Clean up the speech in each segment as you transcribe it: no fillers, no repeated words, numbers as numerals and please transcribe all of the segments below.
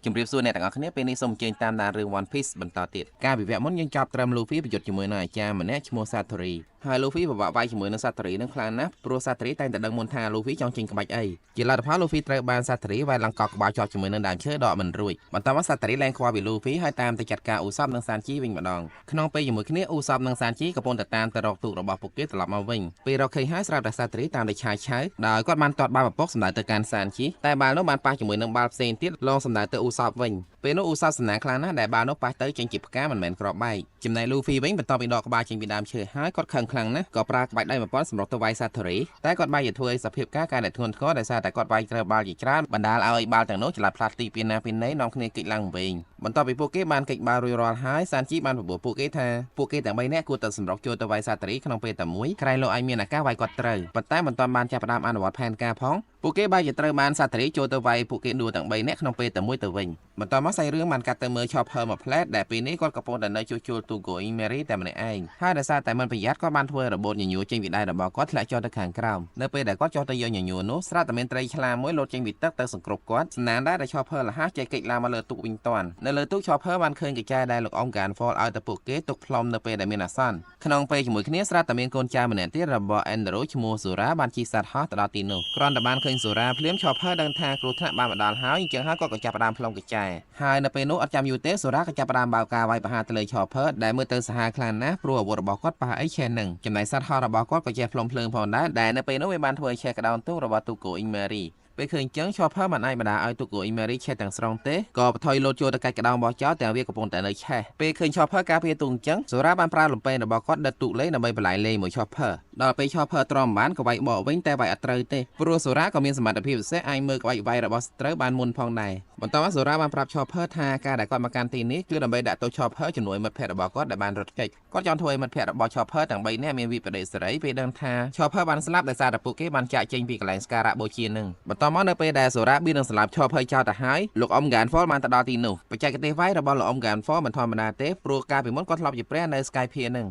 ជំរាបសួរអ្នកទាំងអស់គ្នាពេលនេះសូមអញ្ជើញតាមដានរឿង One Piece បន្តទៀតការវិវត្តមុនយើងចាប់ត្រឹម Luffy ប្រយុទ្ធជាមួយនឹងអាចារ្យម្នាក់ឈ្មោះ Satori ហើយ Luffy ពិបាកវាយជាមួយនឹង Satori នឹងខ្លាំងណាស់ព្រោះ Satori តែងតែដឹងមុនថា Luffy ចង់ចេញក្បាច់អីជាលទ្ធផល Luffy ត្រូវបាន Satori វាយឡើងកក់ក្បាលជាប់ជាមួយនឹងដើមឈើដកមិនរួចបន្ទាប់មក Satori លែងខ្វល់ពី Luffy ហើយតាមទៅចាត់ការ Usopp និង Sanji វិញម្ដងក្នុងពេលជាមួយគ្នា Usopp និង Sanji កំពុងតែតាមទៅរកទូករបស់ពួកគេត្រឡប់មកវិញពេលរកឃើញហើយស្រាប់តែ Satori តាមទៅឆាយឆៅដោយគាត់បានទាត់បាល់ពពកសម្ដៅទៅកាន់ Sanji តែបាល់នោះបានប៉ះជាមួយនឹងបាល់ផ្សេងទៀតលងសម្ដៅទៅ Usopp វិញពេលនោះ Usopp សំណាងខ្លាំងណាស់ដែលបាល់នោះប៉ះទៅចេញជាផ្កាមិនមែនគ្រាប់បែកចំណែក Luffy វិញបន្ទាប់ពីដកក្បាលចេញពីដើមឈើហើយគាត់ខឹងខ្លាំងណាស់ក៏ប្រើក្បាច់ដៃ1000សម្រុកទៅវាយ Satori តែគាត់បែរជាធ្វើឲ្យសភាពការកាន់តែធ្ងន់ធ្ងរដោយសារតែគាត់វាយត្រូវបាល់ជាច្រើនបណ្ដាលឲ្យបាល់ទាំងនោះច្រឡាប់ផ្លាស់ទីពីណាពីណីនាំគ្នាគេចឡើងវិញបន្ទាប់ពីពួកគេបានគេចបាល់រួចរាល់ហើយ Sanji បានប្រាប់ពួកគេថាពួកគេទាំង3នាក់គួរតែសម្រុកចូលទៅវាយ Satori ក្នុងពេលតែមួយក្រែងលោកឲ្យមានឱកាសវាយគាត់ត្រូវប៉ុន្តែមិនទាន់បានចាប់ផ្ដើមអនុវត្តផែនការផងពួកគេបែរជាត្រូវបាន Satori ចូលទៅវាយពួកគេដួលទាំង3នាក់ក្នុងពេលតែមួយទៅវិញបន្ទាប់មកសាច់រឿងបានកាត់ទៅមើល Chopper មួយផ្លែតដែលពេលនេះគាត់កំពុងតែនៅជួសជុលទូ Going Merry តែម្នាក់ឯងហើយដោយសារតែមិនប្រយ័ត្នគាត់បានធ្វើរបូតញញួរចេញពីដៃរបស់គាត់ធ្លាក់ចុះទៅខាងក្រោមនៅពេលដែលគាត់ចុះទៅយកញញួរនោះស្រាប់តែមានត្រីឆ្លាមមួយលោតចេញពីទឹកទៅសង្គ្រោះគាត់ស្នានដែរដែល Chopper លះចេះកិច្ចឡើងមកលើទូកវិញតាន់នៅលើទូក Chopper បានឃើញកញ្ចែដែលលោកអ៊ំ Gunfall ឲ្យទៅពួកគេទុកផ្លុំនៅពេលដែលមានអាសន្នក្នុងពេលជាមួយគ្នាស្រាប់តែមានកូនចៅម្នាក់ទៀតរបស់ Endoro ឈ្មោះ Zora បានជិះសត្វហោះទៅដល់ទីនោះគ្រាន់តែបានឃើញ Zora ភ្លាម Chopper ដឹងថាគ្រោះថ្នាក់បានមកដល់ហើយអញ្ចឹងហើយគាត់ក៏ចាប់ផ្ដើមផ្លុំកញ្ចែហើយនៅពេលនោះអត់ចាំយូរទេ Zora ក៏ចាប់ផ្ដើមបើកការវាយប្រហារទៅលើ Chopper ដែលមើលទៅសាហាវខ្លាំងណាស់ព្រោះអាវុធរបស់គាត់ប៉ះអីឆេះនឹងចំណែកសត្វហោះរបស់គាត់ក៏ចេះផ្លុំភ្លើងផងដែរដែលនៅពេលនោះវាបានធ្វើឲ្យឆេះក្តោនទូករបស់ទូក Going Merryពេលឃើញចឹង Chopper មិនអាចបណ្ដាឲ្យទូក Going Merry ឆេះទាំងស្រុងទេក៏បន្ថយលោតចូលទៅកាច់ក្តោងរបស់ចោលទាំងវាកំពុងតែនៅឆេះពេលឃើញ Chopper ការពារទូកចឹង Zora បានប្រើលំពេងរបស់គាត់ដិតទូកលេងដើម្បីបន្លាយលេងមួយ Chopper ដល់ពេល Chopper ទ្រាំបានក៏វាយបកវិញតែវាយអត់ត្រូវទេព្រោះ Zora ក៏មានសមត្ថភាពពិសេសអាចមើលក្បាច់វាយរបស់សត្រូវបានមុនផងដែរបន្ទាប់មក Zora បានប្រាប់ Chopper ថាការដែលគាត់មកកាន់ទីនេះគឺដើម្បីដាក់ទោស Chopper ជំនួយមិត្តភ័ក្តិរបស់គាត់ដែលបានរត់គេចគាត់ចង់ធ្វើឲ្យមិត្តភ័ក្តិរបស់ Chopper ទាំង3នាក់មានវិបដិសេរីពេលដឹងថា Chopper បានស្លាប់ដោយសារតែពួកគេបានចាកចេញពីកន្លែងស្ការៈបូជានឹងបន្ទាប់មកនៅពេលដែល Zora បៀននឹងស្លាប់ Chopper ចោលទៅហើយលោកអ៊ំ Gunfall បានទៅដល់ទីនោះបច្ចេកទេសវាយរបស់លោកអ៊ំ Gunfall មិនធម្មតាទេព្រោះកាលពីមុនគាត់ធ្លាប់ជាព្រះនៅ Sky Pier នឹ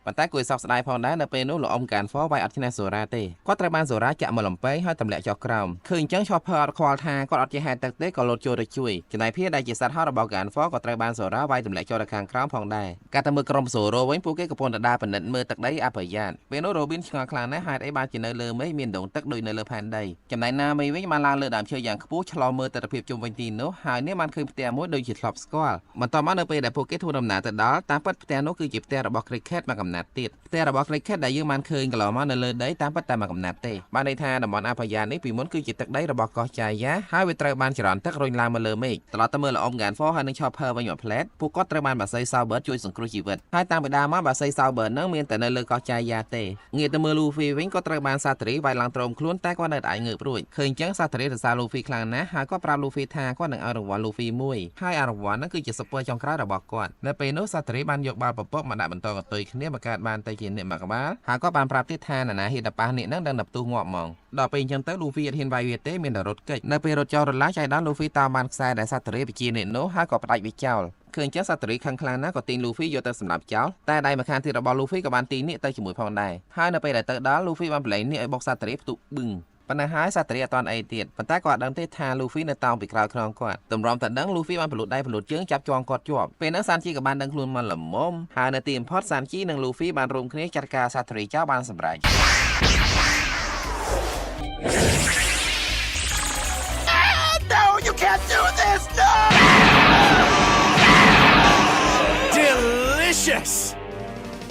ងប៉ុន្តែគួរឲ្យសោកស្ដាយផងដែរនៅពេលនោះលោកអ៊ំ Gunfall វាយអត់ឈ្នះ Zora ទេគាត់ត្រូវបាន Zora ចាក់មកលំពេងហើយទម្លាក់ចុះក្រោមឃើញអញ្ចឹង Chopper អត់ខ្វល់ថាគាត់អត់ចេះហែលទឹកទេក៏លោតចូលទៅជួយចំណែកភាដែលជាសត្វហោះរបស់ Gunfall ក៏ត្រូវបាន Zora វាយទម្លាក់ចូលទៅខាងក្រោមផងដែរកាត់ទៅមើលក្រុម Zoro វិញពួកគេកំពុងតែដើរពិនិត្យមើលទឹកដីអភយាតពេលនោះ Robin ឆ្ងល់ខ្លាំងណាស់ហេតុអីបានជានៅលើមេឃមានដងទឹកដូចនៅលើផែនដីចំណែក Nami វិញបានឡើងលើដើមឈើយ៉ាងខ្ពស់ឆ្លងមើលទស្សនវិជ្ជាជុំវិញទីនោះហើយនេះបានឃើញផ្ទះមួយដូចជាធ្លាប់ស្គាល់បន្ទាប់មកនៅពេលដែលពួកគេធ្វើដំណើរទៅដល់តាមពិតផ្ទះនោះគឺជាផ្ទះរបស់ Cricket មកកំណាត់ទៀតផ្ទះរបស់ Cricket ដែលយើងបានឃើញកន្លងមកនៅលើដីតាមពិតតែមកកំណាត់ទេបានន័យថាតំបន់អភយានេះពីមុនគឺជាទឹកដីរបស់កោះចាយ៉ាហើយវាត្រូវបានចរន្តទឹករុញឡើងមកលើមេឃត្រឡប់ទៅមើលលោកអ៊ំ Gunfall ហើយនឹង Chopper វិញមួយផ្លែតពួកគាត់ត្រូវបានបាសី Sauber ជួយសង្គ្រោះជីវិតហើយតាមពីដើមមកបាសី Sauber នឹងមានតែនៅលើកោះចាយ៉ាទេងាកទៅមើល Luffy វិញក៏ត្រូវបាន Satori វាយឡើងទ្រោមខ្លួនតែគាត់នៅតែអាចងើបរួចឃើញអញ្ចឹង Satori សរសើរ Luffy ខ្លាំងណាស់ហើយគាត់ប្រាប់ Luffy ថាគាត់នឹងឲ្យរង្វាន់ Luffy មួយហើយអារង្វាន់ហ្នឹងគឺជាសពើចុងក្រោយរបស់គាត់នៅពេលនោះ Satori បានយកបាល់ពពកមកដាក់បន្តកតុយគ្នាបង្កើតបានទៅជាអ្នកមកក្បាលហើយគាត់បានប្រាប់ទៀតថាណាហ៊ានតែប៉ះនេះនឹងដឹងតែផ្ទុះងាប់ហ្មងដល់ពេលអញ្ចឹងទៅ Luffy អត់ហ៊ានវាយវាទេមានតែរត់គេចនៅពេលរត់ចោលរឡាចៃដល់ Luffy តាមបានខ្សែដែល Satori បញ្ជាអ្នកនោះហើយក៏ផ្ដាច់វាចោលឃើញចឹង Satori ខឹងខ្លាំងណាស់ក៏ទាញ Luffy យកទៅសម្លាប់ចោលតែដៃម្ខាងទៀតរបស់ Luffy ក៏បានទាញនេះទៅជាមួយផងដែរហើយនៅពេលដែលទៅដល់ Luffy បានប្រឡែងនេះឲ្យបុក Satori ផ្ទុះបឹងប៉ុន្តែហើយ Satori អត់តាន់អីទៀតប៉ុន្តែគាត់អត់ដឹងទេថា Luffy នៅតោងពីក្រោយខ្នងគាត់តម្រាំតែដឹង Luffy បានប្រលូតដៃប្រលូតជើងចាប់ជាប់គាត់ជាប់ពេលហ្នឹង Sanji ក៏បានដឹងខ្លួនមកល្មមហើយនៅទីបំផុត Sanji និង Luffy បានរួមគ្នាចាត់ការ Satori ចោលបានសម្រេចNo, you can't do this! No! Delicious!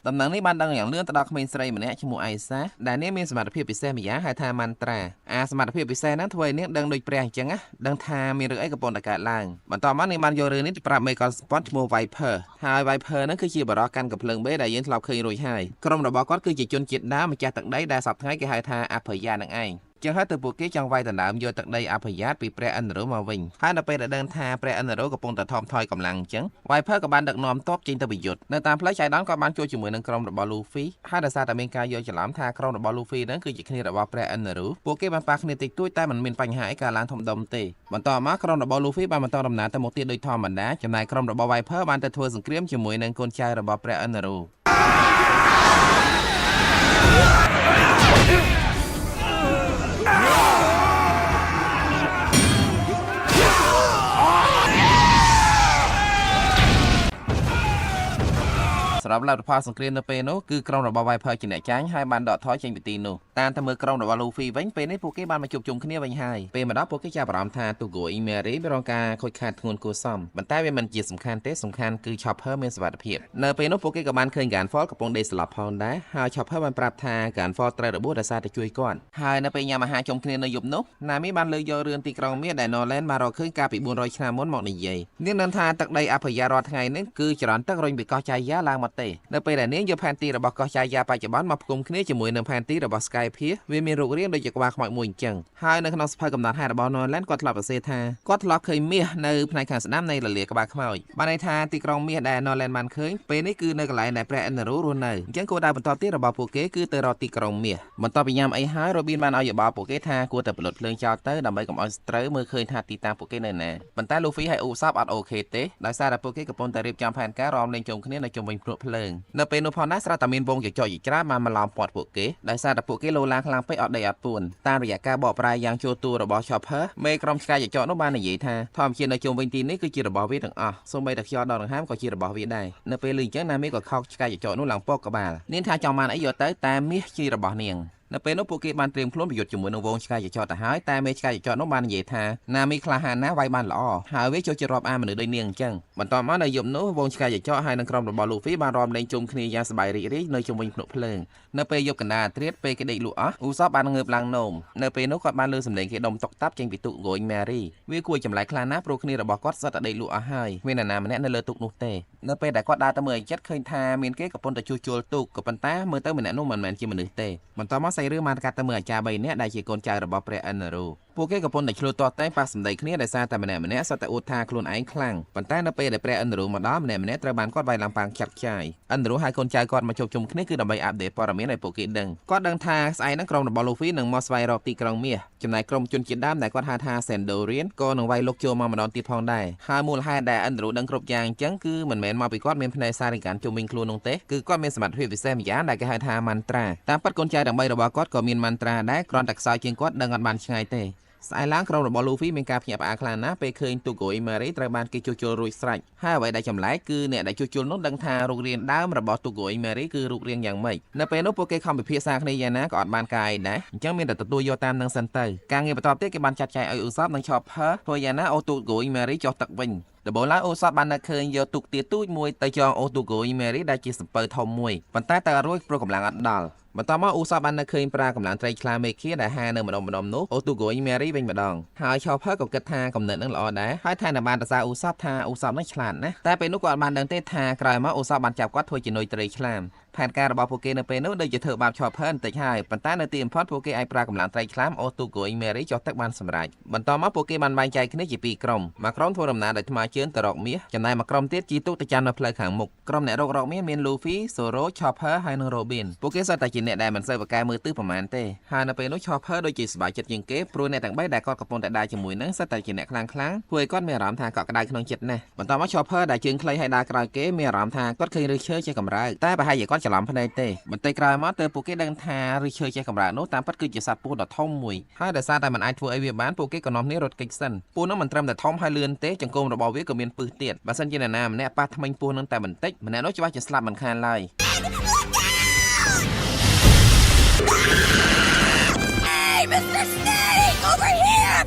ដំណឹងនេះបានដឹងយ៉ាងលឿនទៅដល់ក្មេងស្រីម្នាក់ឈ្មោះអៃសាដែលនាងមានសមត្ថភាពពិសេសម្យ៉ាងហៅថាម៉ាន់ត្រាសមត្ថភាពពិសេសហ្នឹងធ្វើឲ្យនាងដឹងដូចព្រះអញ្ចឹងណាដឹងថាមានរឿងអីកំពុងតែកើតឡើងបន្តមកនាងបានយករឿងនេះទៅប្រាប់មេកលស្ពតឈ្មោះ Viper ហើយ Viper ហ្នឹងគឺជាបរិះកាន់កំភ្លើងបេដែលយើងធ្លាប់ឃើញរួចហើយក្រុមរបស់គាត់គឺជាជនជាតិដើមម្ចាស់ទឹកដីដែលសប្តាហ៍គេហៅថាអភយានឹងឯងចឹងហើយទៅពួកគេចង់វាយដណ្ដើមយកទឹកដីអភយាតពីព្រះឥន្ទ្រមកវិញហើយដល់ពេលដែលដឹងថាព្រះឥន្ទ្រកំពុងតែថមថយកម្លាំងអញ្ចឹង Viper ក៏បានដឹកនាំទ័ពចេញទៅប្រយុទ្ធនៅតាមផ្លូវចៃដន្យក៏បានជួបជាមួយនឹងក្រុមរបស់ Luffy ហើយដោយសារតែមានការយល់ច្រឡំថាក្រុមរបស់ Luffy ហ្នឹងគឺជាគ្នារបស់ព្រះឥន្ទ្រពួកគេបានប៉ះគ្នាតិចតួចតែមិនមានបញ្ហាអីកើតឡើងធំដុំទេបន្តមកក្រុមរបស់ Luffy បានបន្តដំណើរទៅមុខទៀតដូចធម្មតាចំណែកក្រុមរបស់ Viper បានទៅធ្វើសង្គ្រាមជាមួយនឹងកូនចៅរបស់ព្រះឥន្ទ្រ รับลำพอสงครามในเปโนคือกรองระบายไฟจีเนจ้างให้บานดอททอยเชงปิตีโนตามทำมือกรองระบายลูฟี่เว้นเปในพวกเก็บานมาจุบจุ่มขึ้นเนี่ยไว้ให้เปมาดับพวกเก็บจะปรามทาตุโกอีเมรีไปรองการคอยขาดทุนกูซ่อมบรรดาเวมันจีสำคัญเตสำคัญคือชอปเปอร์เมสวัสดิเพียบในเปโนพวกเก็บกับมันเคยการฟอลกับปงเดสลับพอนได้หาชอปเปอร์มันปรับทาการฟอลไตรระบุดาซาจะช่วยก่อนหายในเปยามาหาจมขึ้นในยุบนกนามิบันเลยยอเรือนตีกรองเมียได้นอแลนมารอขึ้นกาปิบุญรอยชนะมดหมอกในใหญ่เนี่ยนันทาตักใดอภัยยารอดไงนึกคือจรันตักรอยบิกอใจยาลางมาเตในเปแต่เนี้ยโยแพนตีระบอกกอใจยาไปจะบ้านมาคุมขึ้นจมูกในแพนตีระบอกสกายเพียเวมีรูเรียนโดยจากว่าขมายมวยจังหายในขนมสปายกำนัดหายระบอกนอนแลนกอดหลับเซธากอดหลับเคยเมียในในขันสนามในละเลียกบาขมายบานในทาตีกรองเมียได้นอนแลนมันเคยเป็นนี่คือในกลายในแปรอันรู้รุนในจังโกได้บรรทอตีระบอกโปเกคือเตอรอตีกรองเมียบรรทอพยายามไอ้หายโรบินมันเอาอย่าบอกโปเกทากูแต่ปลดเพลิงเจ้าเตอร์ดำไปกับออสเตรเมื่อเคยทาตีตามโปเกในน่บรรดาลูฟี่ให้อูซับอัดโอเคเตได้ซาดาโปเกกับปนแต่เรียบจำแผนการรอมเล่นจมขึ้นในจมเป็นเพลิงในเป็นอุปนัสราตามินวงจะจ่อยจ้ามาล้อมปอดโปเกได้ซาดาโปเกโลลางคลังไปอดได้อัดปูนตามระยะการบอกปลายยางโจตัวระบอชอปเปอร์เมกรมสกายจะจ่อนุบานในยี่ทาทอมเชียนในจมเป็นตีนี้คือจีระบอวิถังอ่ะสมัยตะเคียนดอนห้ามก็จีระบอวิได้ในเป็นลืมจังนามิก็เข้าสกายจะจ่อนุหลังปอกกบาลนินทาจอมมันไอโยเตอร์แต่มิจีระบอเนียงในเป็นนกโปเกมันเตรียมคล้นประโยชน์จมูกนวงสกายจะจอดแต่หายแต่เมสกายจะจอดนกบานใหญ่ทานามีคลาหานะไว้บานหล่อหาเวชโจรอบอามันโดยเนียงจังบรรทอมาในยมนกวงสกายจะจอดให้นักกรมระบอลูฟี่บานรอมในจมคณียาสบายริในจมวิญญาณเพลิงในเปยกกันดาเทรียดเปกระดิลุอ่ะอุซอบานเงือบลังนมในเปนกกอดบานเลือสำเร็จเกดมตกตับเจงปิตุโกยแมรี่วิคุยจำหลายคลานะโปรคณีระบอกอดสัตเดลุอ่ะให้เวนานามันแน่ในเลือตุกนุเตในเปแต่กอดดาตะเมยจัดเคยทาเมียนเกกับปนตะจูโจลตุกกับปันตาเมื่อเตอร์มันแน่นุ่มมันจีมันนึกเตบรรทอมาใส่เรื่องมาการตะเมยจาใบเนี่ยได้เชี่ยกลใจระบบเปรอันนารูพวกเกกับปนแต่ชลูตัวใต้ปากสำเร็จเนี่ยได้ซาแต่มันแน่สัตอุทาคลุนไอ้คลั่งปันตาในเปได้เปรอันนารูมาด้อมมันแน่ตระบานกอดใบลำปางจัดใจอันนารูให้กลใจกอดมาชมนี่คือดับใบอัปเดตปรมีในโปเกดังก็ดังทาไอ้นักกรมบอลลูฟี่หนึ่งมอสไวรอบตีกรองเมียจำนายกรมจุนจินด้ามแต่ก็ทาเซนโดเรียนก็หนึ่งไวลกโจมาดอนตีพองได้ฮามูลให้ได้อันนารูดังครบยางจังคือเหมือนแมนมาไปกอดเมียนภายในซาริการจุมิงคลูนงเตคือก็มีสมัติพิเศษยาได้ก็ให้ทามันตราตามปัดกลใจดังใบระบากอดก็มีมันตราได้กรอนตักซอยเชียงกอดดังอันบันชงไงเตสายล้างกรมบอลลูฟี่เป็นการพยายามอาคลานะไปเคยตุโกยมาริตระบานกิจูรุยสไลห้าไว้ได้จำหลายคือเนี่ยได้จูนกดังทาโรงเรียนด้ามระบอตุโกยมาริคือโรงเรียนอย่างไม่ในเป็นนกโปเกคอมไปเพียซากในยานะกอดบานกายนะจังมีแต่ตัวโยตามดังซันเตอร์การเงินประกอบเต้กับบันจัดใจเอาอุซอบดังชอบเพอตัวยานะโอตุโกยมาริจอตักวิงแต่โบราณโอซอบันนักเคยโยตุกเตียตุ้ยมวยแต่จองโอตุโกยมาริได้จีสเปอร์ทอมมวยปันใต้ตารุ่ยโปรกำลังอัดดอลบรรทอมาอุซาบันนักเคยปรากำลังไตรคลาเมเคียได้หาเนื้อมาดมนุกโอตุโกยเมรี่เป็นมาดองหายชอบเพิ่กับกระทากำเนิดนั่งหล่อได้ให้ทานบานตาซาอุซาทาอุซาไม่ฉลาดนะแต่เป็นนุกอดบานดังเตทากลายมาอุซาบันจับกัดถวยจินโดยไตรคลามแผนการระบอบโปเกในเป็นนู้นโดยจะเถอะบาปชอบเพิ่นแต่ใช่ปันต้าในตีมพอดโปเกไอปรากำลังไตรคลามโอตุโกยเมรี่จอตักบันสำหรับบรรทอมาโปเกมันใบใจขึ้นจีปีกรมมากรมทัวร์ดำน้ำได้มาเชิญตรอกเมียจำนายมากรมเตี้ยจีตุตะจันมาเพลย์ขังมุกกรมเนรอกเมียเมียนลูฟี่โซโรชอปเปอร์ไฮโนโรบินโปเกสตัดจินเนได้มันเซอร์ปากกามือตื้อประมาณเต้ฮานาเปนุชอปเปอร์โดยจีสบายจัดยิงเก็บโปรในต่างใบได้กอดกระปนแต่ได้จมูกนั้นสตัดจินเนคลังพวยก้อนเมียรามทางกอดกระไดขนมจิตนะบรรทอมาชอปเปอร์ได้จึงเคยให้ได้กระไดเก็บเมียรามทางก็เคยริเชอร์ใจกำไรแต่ไปให้อย่าก้อนฉลามภายในเต้บรรเตกรายมาเตอร์โปเกดังทาริเชอร์ใจกำไรโน้ตตามปัดคือจะสับปูดอทอมมวยให้แต่ซาแต่มันไอทัวไอเวียบ้านโปเกก็น้อมนี้รถกิสันปูนั้นมันเตรียมแต่ทอมให้เลือนเต้จังโกมระบอบเวก็มีปืนเตียดบาสันจินนามันเนี่ยป้าทำไมปูนั้นแต่มันเต็กมันแน่นอนจะว่าจะสลับมันคานไล่ Hey, Mr. Snake, over here!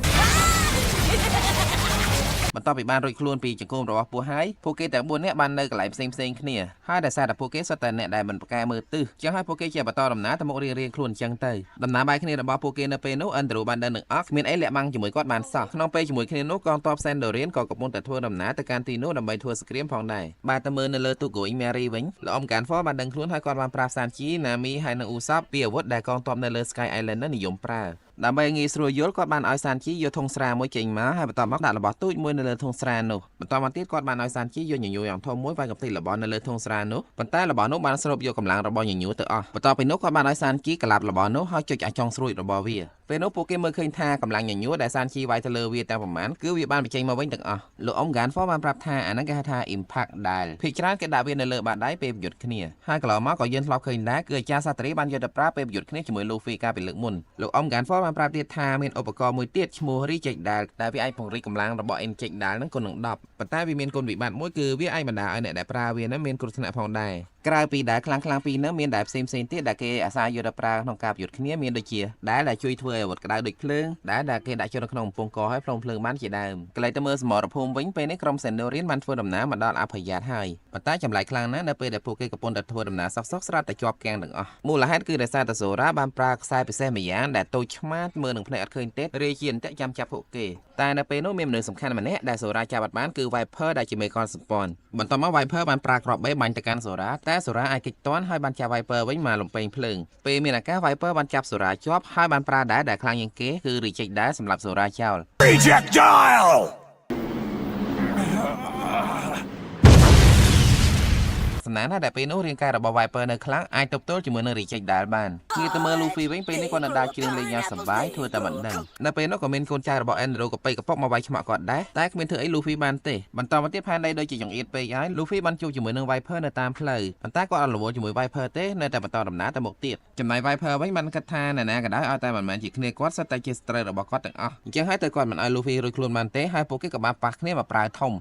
มันต่อไปบ้านรถคล้วนปีจังโกมระบอบปูให้โปเกแต่บนเนี่ยบ้านเนยก็ไหลเซ็งเนี่ยให้แต่ซาแต่โปเกสแต่เนี่ยได้มันประกายมือตื้อจังให้โปเกเจียบต่อดำน้ำแต่โมเรียคล้วนจังเตยดำน้ำใบขึ้นระบอบโปเกในเปโนอันตรูบันเดินหนึ่งออกมีไอเละมังจมูกกอดบานซอกน้องเปจมูกขึ้นโนกองตอบเซนเดอร์เรียนก่อกับมุนแต่ทัวร์ดำน้ำแต่การตีโนดำใบทัวร์สกรีมพองได้บาตมือในเลือตุโกอิเมรีวิงแล้วอมการฟ้อบันเดินคล้วนให้ก่อนบานปราซานจีนามีให้นางอุซับเปียวัดได้กองตอบในเลือสกายไอแลนด์นั้นนิยมปราดำใบงี้สรวยยศกอดบานออยซานจีโยทงสรามวยเก่งมาให้ต่อมักดัดระบอบตุ้ยมวยในเลือทงสรานุต่อมาตีกอดบานออยซานจีโยหยิ่งอยู่อย่างทอมมวยไปกับตีระบอบในเลือทงสรานุปันใต้ระบอบนุบานสรุปโยกำลังระบอบหยิ่งอยู่ตัวอ่ะต่อไปนุกอดบานออยซานจีกลับระบอบนุให้จุดจองสรุยระบอบเวียเป็นนกโปเกมอนเคยทากำลังหยิ่งอยู่ได้ซานจีไว้ทะเลเวียแต่ประมาณคือวิบานไปเจงมาไว้ตึงอ่ะหลุดอมการฟ้อบานปรับทาอันนั้นก็ทาอิมพักได้พิจารณาเกดาเวียในเลือบาดได้เปย์หยุดขึ้นให้กล่าวมาก็ยืนรอบเคยได้เกิดจากสตรีบันยดปราเปย์หยุดขึ้นจมูกลูฟี่กาเป็นเลือกมุนหลุดอมการฟ้อบานปรับเดียทาเมียนอุปกรณ์มวยเตี้ยชมูริเจกได้ได้วิไอผงริกำลังระบอบเอ็นเจกได้นั้นคนหนึ่งดับปัตตาวิเมียนคนวิบัติมวยคือวิไอบรรดาไอเนี่ยได้ปราเวียนั้นเมียนกรุษณะพองได้ ក្រៅពីដែលខ្លាំងពីនោះមានដែលផ្សេងទៀតដែលគេអាសាយកទៅប្រើក្នុងការប្រយុទ្ធគ្នាមានដូចជាដែលជួយធ្វើឲ្យអាវុធក្តៅដូចភ្លើងដែលគេដាក់ចូលនៅក្នុងកំពង់កឲ្យផ្លុំភ្លើងបានជាដើមកន្លែងទៅមើលសមរភូមិវិញពេលនេះក្រុមសេនូរៀនបានធ្វើដំណើរមកដល់អភយាតហើយប៉ុន្តែចម្លែកខ្លាំងណាស់នៅពេលដែលពួកគេកំពុងតែធ្វើដំណើរសុកស្រាប់តែជាប់គាំងទាំងអស់មូលហេតុគឺដោយសារតែសូរ៉ាបានប្រើខ្សែពិសេសម្យ៉ាងដែលតូចឆ្មាតមើលនឹងភ្នែកអត់ឃើញទេរាជាអន្ទាក់ចាំចាប់ពួកគេតែនៅពេលនោះមានមនុស្សសំខាន់ម្នាក់ដែលសូរ៉ាចាប់អត់បានគឺ Viper ដែលជាមេកលសម្ព័ន្ធបន្ទាប់មក Viper បានប្រើគ្រាប់បេបាញ់ទៅកាន់សូរ៉ាតែសូរ៉ាអាចគេចទាន់ហើយបានចាប់ Viper វិញមកលំពេងភ្លើងពេលមានឱកាស Viper បានចាប់សូរ៉ាជាប់ហើយបានប្រើដែលខ្លាំងជាងគេគឺ Reject ដែរសម្រាប់សូរ៉ាចោល Rejectile! សំណាងណាស់ដែលពេលនោះរាងកាយរបស់ Viper នៅខ្លាំងអាចទប់ទល់ជាមួយនឹង Reject ដែរបានងាកទៅមើល Luffy វិញពេលនេះគាត់នៅដើរច្រៀងលេងយ៉ាងសប្បាយធ្វើតែមិនដឹងនៅពេលនោះក៏មានកូនចៅរបស់ Endeavor ក៏ពេកកប៉ុកមកវាយឆ្មាក់គាត់ដែរតែគ្មានធ្វើអី Luffy បានទេបន្តមកទៀតផែនដីដូចជាចង្អៀតពេកហើយ Luffy បានជួបជាមួយនឹង Viper នៅតាមផ្លូវប៉ុន្តែគាត់អត់រវល់ជាមួយ Viper ទេនៅតែបន្តដំណើរទៅមុខទៀតចំណែក Viper វិញបានគិតថាអ្នកណាក៏ដោយឲ្យតែមិនមែនជាគ្នាគាត់សុទ្ធតែជាស្ត្រីរបស់គាត់ទាំងអស់អញ្ចឹងហើយទៅគាត់មិនឲ្យ Luffy រួចខ្លួនបានទេហើយពួកគេក៏បានប៉ះគ្នាមកប្រើធំ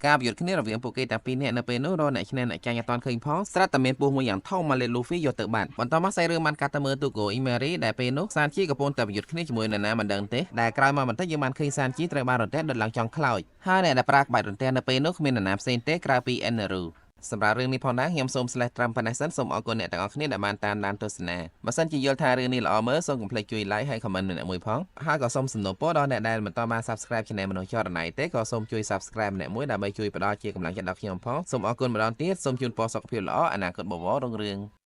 ការប្រយុទ្ធគ្នារវាងពួកគេទាំងពីរនាក់នៅពេលនោះរកអ្នកឈ្នះអ្នកចាញ់អត់ទាន់ឃើញផងស្រាប់តែមានពស់មួយយ៉ាងធំមកលេប Luffy យកទៅបាត់បន្តមកខ្សែរឿងបានកាត់ទៅមើលទូកូ Imari ដែលពេលនោះសានជីកំពុងតែប្រយុទ្ធគ្នាជាមួយនរណាមិនដឹងទេដែលក្រោយមកបន្តិចយើងបានឃើញសានជីត្រូវបានរន្ទះដុតឡើងចង់ខ្លោចហើយអ្នកដែលប្រើក្បាច់រន្ទះនៅពេលនោះគ្មាននរណាផ្សេងទេក្រៅពី Endeavorសម្រាប់រឿងនេះផងដែរខ្ញុំសូមស្លេះត្រឹមប៉ុណ្ណេះសិនសូមអរគុណអ្នកទាំងអស់គ្នាដែលបានតាមដានទស្សនាបើសិនជាយល់ថារឿងនេះល្អមើលសូមកុំភ្លេចជួយ like ហើយ comment ម្នាក់មួយផងហើយក៏សូមសំណូមពរដល់អ្នកដែលមិនទាន់បាន subscribe Channel មនុស្សចរណៃទេក៏សូមជួយ subscribe ម្នាក់មួយដើម្បីជួយផ្ដល់ជាកម្លាំងចិត្តដល់ខ្ញុំផងសូមអរគុណម្ដងទៀតសូមជូនពរសុខភាពល្អអនាគតបវររុងរឿង